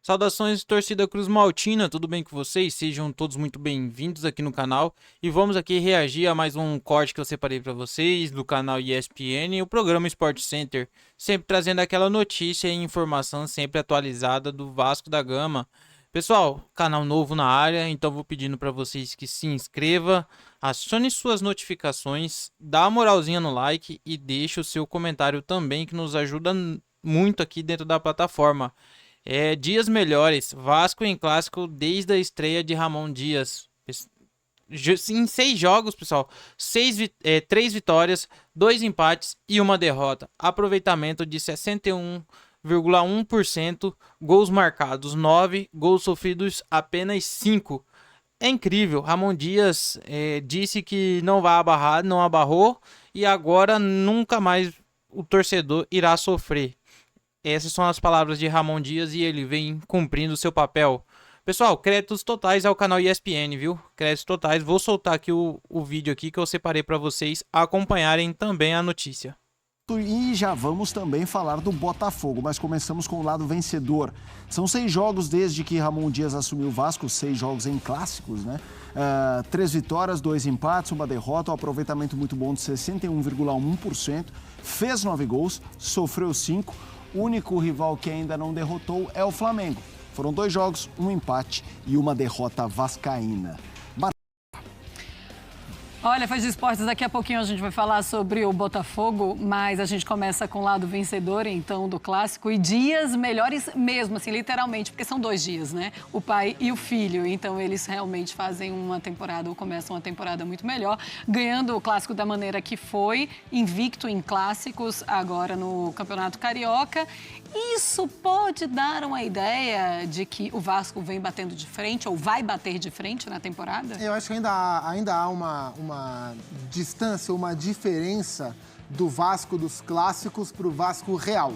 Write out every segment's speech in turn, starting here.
Saudações, torcida Cruz Maltina, tudo bem com vocês? Sejam todos muito bem-vindos aqui no canal e vamos aqui reagir a mais um corte que eu separei para vocês do canal ESPN, o programa Sport Center, sempre trazendo aquela notícia e informação sempre atualizada do Vasco da Gama. Pessoal, canal novo na área, então vou pedindo para vocês que se inscreva, acione suas notificações, dá uma moralzinha no like e deixe o seu comentário também que nos ajuda muito aqui dentro da plataforma. Dias melhores, Vasco em clássico desde a estreia de Ramon Dias. Em 6 jogos, pessoal, 3 vitórias, 2 empates e uma derrota. Aproveitamento de 61,1%, gols marcados 9, gols sofridos apenas 5. É incrível, Ramon Dias disse que não vai abarrar, não abarrou e agora nunca mais o torcedor irá sofrer. Essas são as palavras de Ramon Dias e ele vem cumprindo seu papel. Pessoal, créditos totais ao canal ESPN, viu? Créditos totais. Vou soltar aqui o vídeo aqui que eu separei para vocês acompanharem também a notícia. E já vamos também falar do Botafogo, mas começamos com o lado vencedor. São 6 jogos desde que Ramon Dias assumiu o Vasco, 6 jogos em clássicos, né? 3 vitórias, 2 empates, uma derrota, um aproveitamento muito bom de 61,1%, fez 9 gols, sofreu 5. O único rival que ainda não derrotou é o Flamengo. Foram 2 jogos, um empate e uma derrota vascaína. Olha, Faz de Esportes, daqui a pouquinho a gente vai falar sobre o Botafogo, mas a gente começa com o lado vencedor, então, do clássico. E dias melhores mesmo, assim, literalmente, porque são 2 dias, né? O pai e o filho. Então, eles realmente fazem uma temporada, ou começam uma temporada muito melhor, ganhando o clássico da maneira que foi, invicto em clássicos, agora no Campeonato Carioca. Isso pode dar uma ideia de que o Vasco vem batendo de frente, ou vai bater de frente na temporada? Eu acho que ainda há uma distância, uma diferença do Vasco dos clássicos para o Vasco real.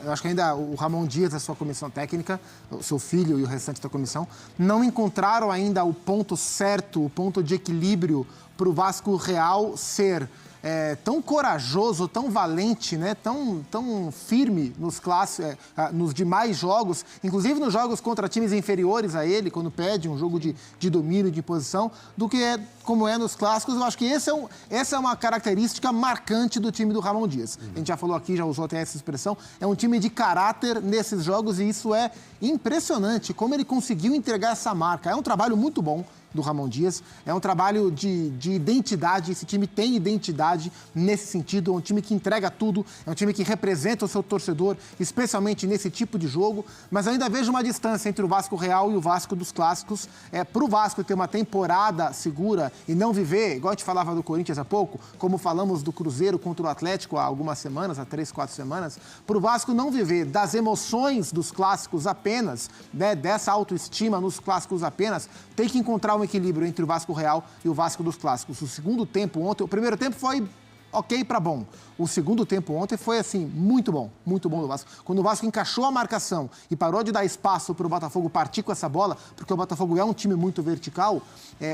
Eu acho que ainda o Ramon Dias, a sua comissão técnica, o seu filho e o restante da comissão, não encontraram ainda o ponto certo, o ponto de equilíbrio para o Vasco real ser tão corajoso, tão valente, né? tão firme nos nos demais jogos, inclusive nos jogos contra times inferiores a ele, quando pede um jogo de domínio, de posição, do que como é nos clássicos. Eu acho que essa é uma característica marcante do time do Ramon Dias. A gente já falou aqui, já usou até essa expressão, é um time de caráter nesses jogos e isso é impressionante, como ele conseguiu entregar essa marca. É um trabalho muito bom do Ramon Dias, é um trabalho de identidade, esse time tem identidade nesse sentido, é um time que entrega tudo, é um time que representa o seu torcedor, especialmente nesse tipo de jogo, mas ainda vejo uma distância entre o Vasco real e o Vasco dos clássicos. Para o Vasco ter uma temporada segura e não viver, igual a gente falava do Corinthians há pouco, como falamos do Cruzeiro contra o Atlético há algumas semanas, há 3, 4 semanas, para o Vasco não viver das emoções dos clássicos apenas, né, dessa autoestima nos clássicos apenas, tem que encontrar um equilíbrio entre o Vasco real e o Vasco dos clássicos. O segundo tempo ontem, o primeiro tempo foi ok para bom. O segundo tempo ontem foi, assim, muito bom do Vasco. Quando o Vasco encaixou a marcação e parou de dar espaço para o Botafogo partir com essa bola, porque o Botafogo é um time muito vertical,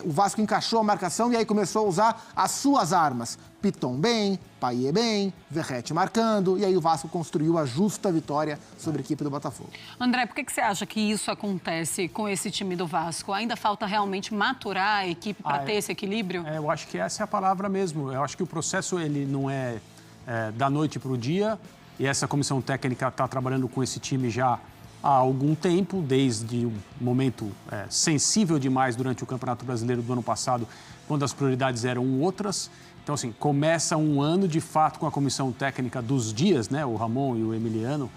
o Vasco encaixou a marcação e aí começou a usar as suas armas. Piton bem, Payet bem, Verratti marcando, e aí o Vasco construiu a justa vitória sobre a equipe do Botafogo. André, por que você acha que isso acontece com esse time do Vasco? Ainda falta realmente maturar a equipe para ter esse equilíbrio? Eu acho que essa é a palavra mesmo. Eu acho que o processo ele não é da noite para o dia, e essa comissão técnica está trabalhando com esse time já há algum tempo, desde um momento sensível demais durante o Campeonato Brasileiro do ano passado, quando as prioridades eram outras. Então, assim, começa um ano, de fato, com a comissão técnica dos dias, né, o Ramon e o Emiliano,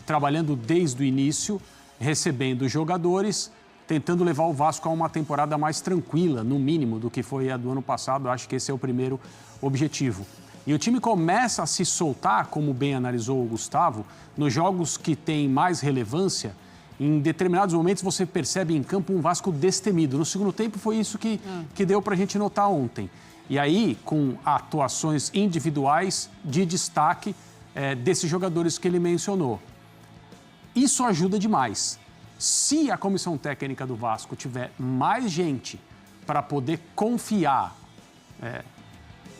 trabalhando desde o início, recebendo jogadores, tentando levar o Vasco a uma temporada mais tranquila, no mínimo, do que foi a do ano passado. Eu acho que esse é o primeiro objetivo. E o time começa a se soltar, como bem analisou o Gustavo, nos jogos que têm mais relevância. Em determinados momentos você percebe em campo um Vasco destemido. No segundo tempo foi isso que deu para a gente notar ontem. E aí, com atuações individuais de destaque desses jogadores que ele mencionou. Isso ajuda demais. Se a comissão técnica do Vasco tiver mais gente para poder confiar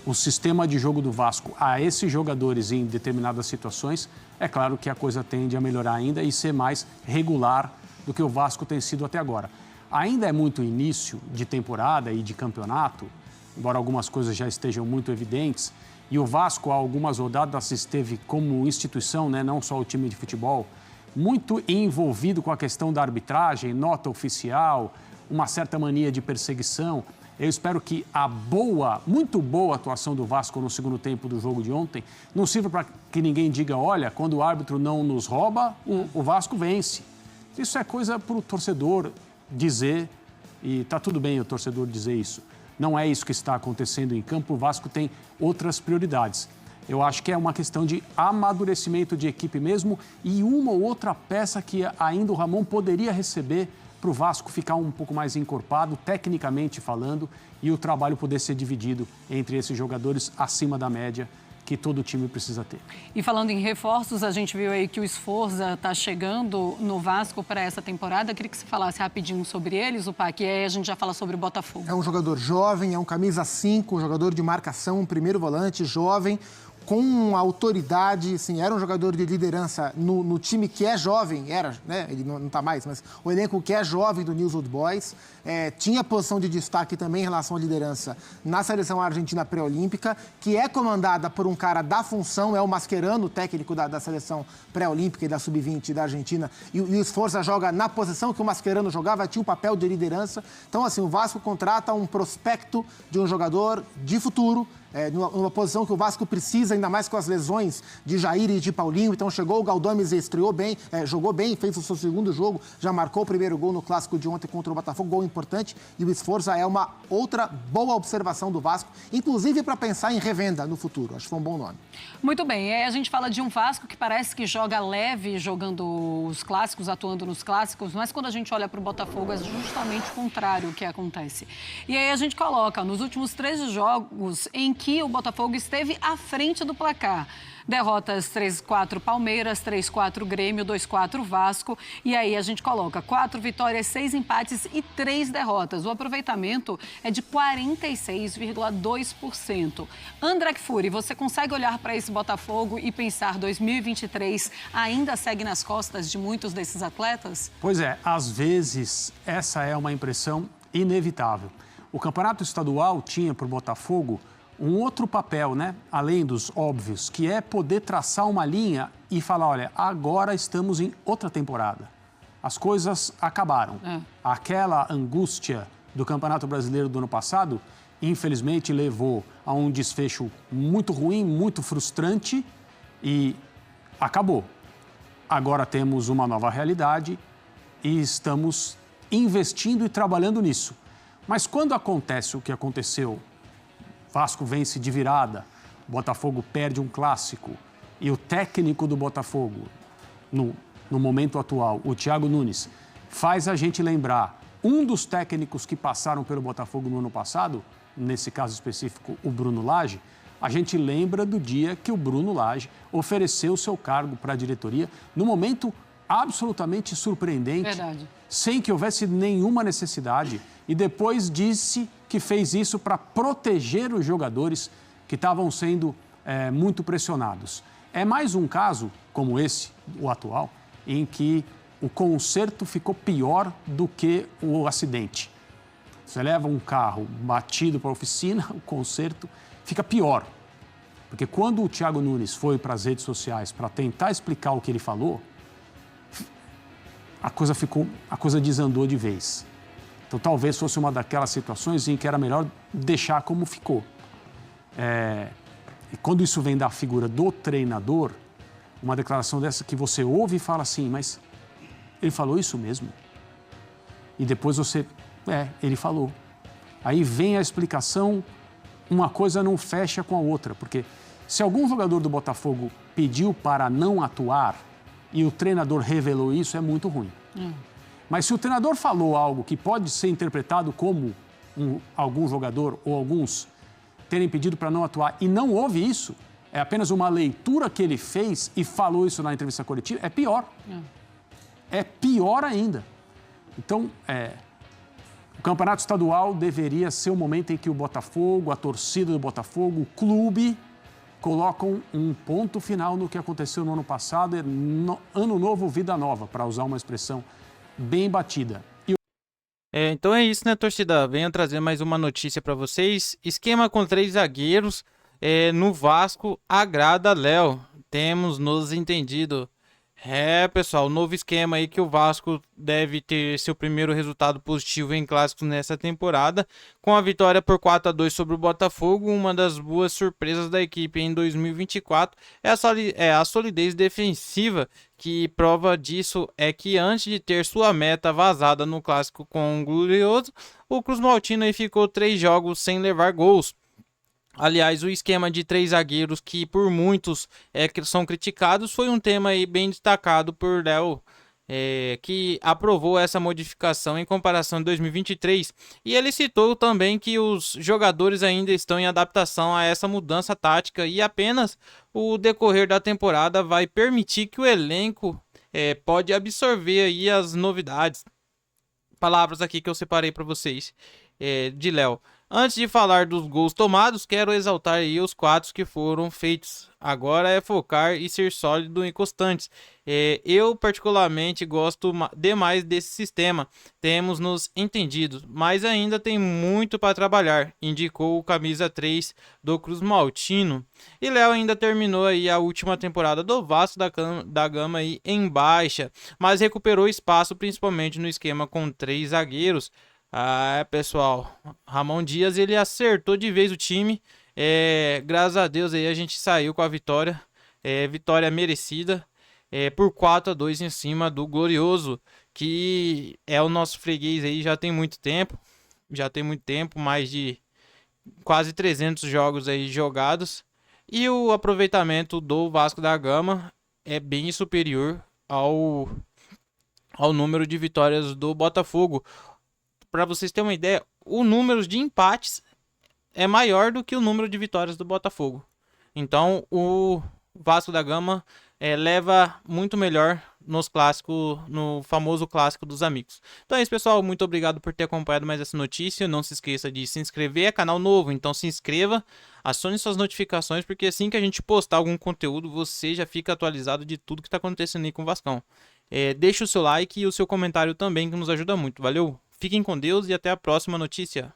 o sistema de jogo do Vasco a esses jogadores em determinadas situações, é claro que a coisa tende a melhorar ainda e ser mais regular do que o Vasco tem sido até agora. Ainda é muito início de temporada e de campeonato, embora algumas coisas já estejam muito evidentes, e o Vasco, há algumas rodadas, esteve como instituição, né, não só o time de futebol, muito envolvido com a questão da arbitragem, nota oficial, uma certa mania de perseguição. Eu espero que a muito boa atuação do Vasco no segundo tempo do jogo de ontem não sirva para que ninguém diga, olha, quando o árbitro não nos rouba, o Vasco vence. Isso é coisa para o torcedor dizer, e está tudo bem o torcedor dizer isso. Não é isso que está acontecendo em campo, o Vasco tem outras prioridades. Eu acho que é uma questão de amadurecimento de equipe mesmo e uma ou outra peça que ainda o Ramon poderia receber para o Vasco ficar um pouco mais encorpado, tecnicamente falando, e o trabalho poder ser dividido entre esses jogadores acima da média que todo time precisa ter. E falando em reforços, a gente viu aí que o Sforza está chegando no Vasco para essa temporada. Eu queria que você falasse rapidinho sobre eles, o Pac, e aí a gente já fala sobre o Botafogo. É um jogador jovem, é um camisa 5, um jogador de marcação, um primeiro volante, jovem, com autoridade, assim, era um jogador de liderança no time que é jovem, era, né? Ele não está mais, mas o elenco que é jovem do News Old Boys, tinha posição de destaque também em relação à liderança na seleção argentina pré-olímpica, que é comandada por um cara da função, é o Mascherano, técnico da seleção pré-olímpica e da sub-20 da Argentina, e o Sforza joga na posição que o Mascherano jogava, tinha o papel de liderança. Então, assim, o Vasco contrata um prospecto de um jogador de futuro, numa posição que o Vasco precisa, ainda mais com as lesões de Jair e de Paulinho. Então chegou o Galdomes e estreou bem, jogou bem, fez o seu segundo jogo, já marcou o primeiro gol no clássico de ontem contra o Botafogo, gol importante. E o Sforza é uma outra boa observação do Vasco, inclusive para pensar em revenda no futuro. Acho que foi um bom nome. Muito bem, e aí a gente fala de um Vasco que parece que joga leve, jogando os clássicos, atuando nos clássicos, mas quando a gente olha para o Botafogo é justamente o contrário que acontece. E aí a gente coloca, nos últimos 13 jogos em que o Botafogo esteve à frente do placar. Derrotas 3-4 Palmeiras, 3-4 Grêmio, 2-4 Vasco. E aí a gente coloca 4 vitórias, 6 empates e 3 derrotas. O aproveitamento é de 46,2%. André Kfouri, você consegue olhar para esse Botafogo e pensar 2023 ainda segue nas costas de muitos desses atletas? Pois é, às vezes essa é uma impressão inevitável. O campeonato estadual tinha para o Botafogo um outro papel, né? Além dos óbvios, que é poder traçar uma linha e falar, olha, agora estamos em outra temporada. As coisas acabaram. Aquela angústia do Campeonato Brasileiro do ano passado, infelizmente, levou a um desfecho muito ruim, muito frustrante e acabou. Agora temos uma nova realidade e estamos investindo e trabalhando nisso. Mas quando acontece o que aconteceu, Vasco vence de virada, Botafogo perde um clássico e o técnico do Botafogo, no momento atual, o Thiago Nunes, faz a gente lembrar um dos técnicos que passaram pelo Botafogo no ano passado, nesse caso específico o Bruno Lage, a gente lembra do dia que o Bruno Lage ofereceu seu cargo para a diretoria num momento absolutamente surpreendente, Verdade. Sem que houvesse nenhuma necessidade, e depois disse que fez isso para proteger os jogadores que estavam sendo muito pressionados. É mais um caso, como esse, o atual, em que o conserto ficou pior do que o acidente. Você leva um carro batido para a oficina, o conserto fica pior. Porque quando o Thiago Nunes foi para as redes sociais para tentar explicar o que ele falou, a coisa desandou de vez. Então, talvez fosse uma daquelas situações em que era melhor deixar como ficou. E quando isso vem da figura do treinador, uma declaração dessa que você ouve e fala assim, mas ele falou isso mesmo? E depois você, ele falou. Aí vem a explicação, uma coisa não fecha com a outra, porque se algum jogador do Botafogo pediu para não atuar e o treinador revelou isso, é muito ruim. Mas se o treinador falou algo que pode ser interpretado como algum jogador ou alguns terem pedido para não atuar e não houve isso, é apenas uma leitura que ele fez e falou isso na entrevista coletiva, é pior. É pior ainda. Então, o campeonato estadual deveria ser o momento em que o Botafogo, a torcida do Botafogo, o clube, colocam um ponto final no que aconteceu no ano passado. Ano novo, vida nova, para usar uma expressão bem batida. Então é isso, né, torcida? Venho trazer mais uma notícia para vocês. Esquema com 3 zagueiros no Vasco agrada Léo. Temos nos entendido. Pessoal, novo esquema aí que o Vasco deve ter seu primeiro resultado positivo em clássicos nessa temporada, com a vitória por 4-2 sobre o Botafogo. Uma das boas surpresas da equipe em 2024 é a solidez defensiva, que prova disso é que antes de ter sua meta vazada no clássico com o Glorioso, o Cruz Maltino aí ficou 3 jogos sem levar gols. Aliás, o esquema de 3 zagueiros, que por muitos são criticados, foi um tema aí bem destacado por Léo, que aprovou essa modificação em comparação de 2023. E ele citou também que os jogadores ainda estão em adaptação a essa mudança tática e apenas o decorrer da temporada vai permitir que o elenco pode absorver aí as novidades. Palavras aqui que eu separei para vocês de Léo. Antes de falar dos gols tomados, quero exaltar aí os 4 que foram feitos. Agora é focar e ser sólido e constantes. Eu particularmente gosto demais desse sistema. Temos nos entendido, mas ainda tem muito para trabalhar, indicou o camisa 3 do Cruz Maltino. E Léo ainda terminou aí a última temporada do Vasco da Gama aí em baixa, mas recuperou espaço principalmente no esquema com 3 zagueiros. Pessoal, Ramon Dias, ele acertou de vez o time. Graças a Deus aí a gente saiu com a vitória. Vitória merecida. Por 4-2 em cima do Glorioso, que é o nosso freguês aí já tem muito tempo. Mais de quase 300 jogos aí jogados. E o aproveitamento do Vasco da Gama é bem superior ao número de vitórias do Botafogo. Para vocês terem uma ideia, o número de empates é maior do que o número de vitórias do Botafogo. Então, o Vasco da Gama leva muito melhor nos clássicos, no famoso clássico dos amigos. Então é isso, pessoal. Muito obrigado por ter acompanhado mais essa notícia. Não se esqueça de se inscrever. É canal novo, então se inscreva, acione suas notificações, porque assim que a gente postar algum conteúdo, você já fica atualizado de tudo que está acontecendo aí com o Vascão. Deixe o seu like e o seu comentário também, que nos ajuda muito. Valeu? Fiquem com Deus e até a próxima notícia.